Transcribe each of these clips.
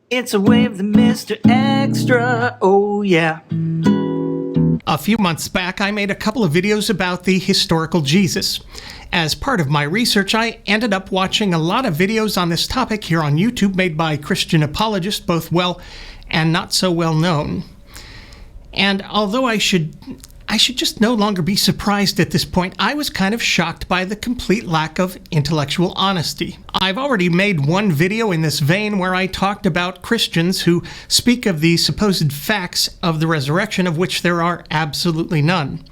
It's a way of the Mr. Extra, oh yeah. A few months back, I made a couple of videos about the historical Jesus. As part of my research, I ended up watching a lot of videos on this topic here on YouTube made by Christian apologists, both well and not so well known. And although I should just no longer be surprised at this point, I was kind of shocked by the complete lack of intellectual honesty. I've already made one video in this vein where I talked about Christians who speak of the supposed facts of the resurrection, of which there are absolutely none.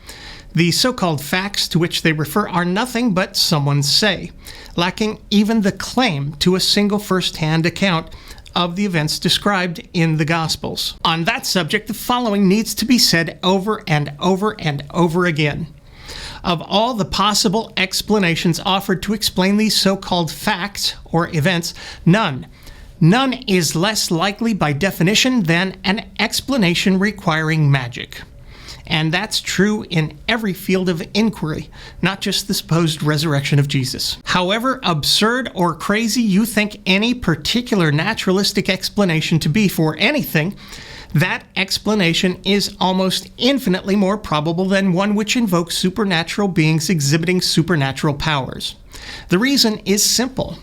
The so-called facts to which they refer are nothing but someone's say, lacking even the claim to a single first-hand account of the events described in the Gospels. On that subject, the following needs to be said over and over and over again. Of all the possible explanations offered to explain these so-called facts or events, none is less likely by definition than an explanation requiring magic. And that's true in every field of inquiry, not just the supposed resurrection of Jesus. However absurd or crazy you think any particular naturalistic explanation to be for anything, that explanation is almost infinitely more probable than one which invokes supernatural beings exhibiting supernatural powers. The reason is simple.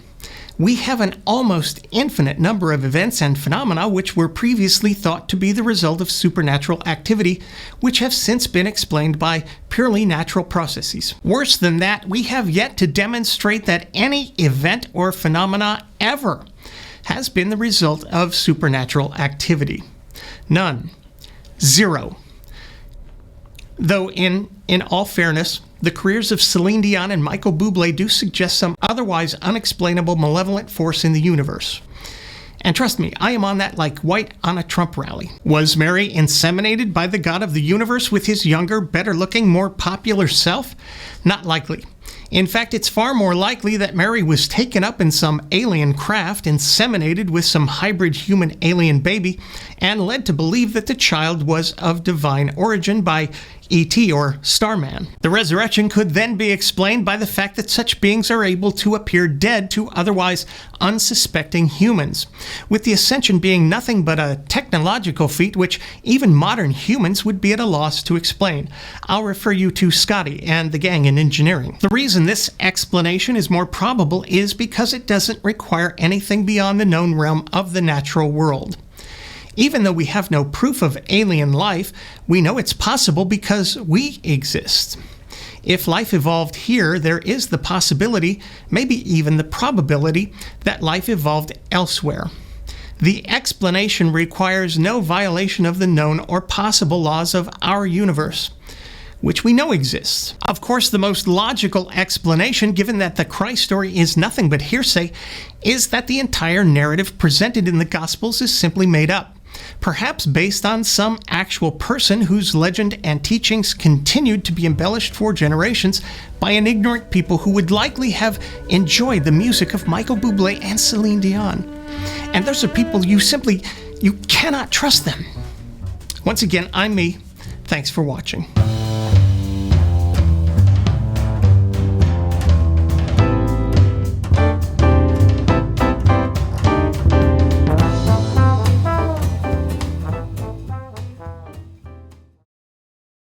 We have an almost infinite number of events and phenomena which were previously thought to be the result of supernatural activity, which have since been explained by purely natural processes. Worse than that, we have yet to demonstrate that any event or phenomena ever has been the result of supernatural activity. None. Zero. Though in all fairness, the careers of Celine Dion and Michael Bublé do suggest some otherwise unexplainable malevolent force in the universe. And trust me, I am on that like white on a Trump rally. Was Mary inseminated by the God of the universe with his younger, better-looking, more popular self? Not likely. In fact, it's far more likely that Mary was taken up in some alien craft, inseminated with some hybrid human-alien baby, and led to believe that the child was of divine origin by E.T. or Starman. The resurrection could then be explained by the fact that such beings are able to appear dead to otherwise unsuspecting humans, with the ascension being nothing but a technological feat which even modern humans would be at a loss to explain. I'll refer you to Scotty and the gang in engineering. The reason this explanation is more probable is because it doesn't require anything beyond the known realm of the natural world. Even though we have no proof of alien life, we know it's possible because we exist. If life evolved here, there is the possibility, maybe even the probability, that life evolved elsewhere. The explanation requires no violation of the known or possible laws of our universe, which we know exists. Of course, the most logical explanation, given that the Christ story is nothing but hearsay, is that the entire narrative presented in the Gospels is simply made up, perhaps based on some actual person whose legend and teachings continued to be embellished for generations by an ignorant people who would likely have enjoyed the music of Michael Bublé and Celine Dion. And those are people you cannot trust them. Once again, I'm me. Thanks for watching.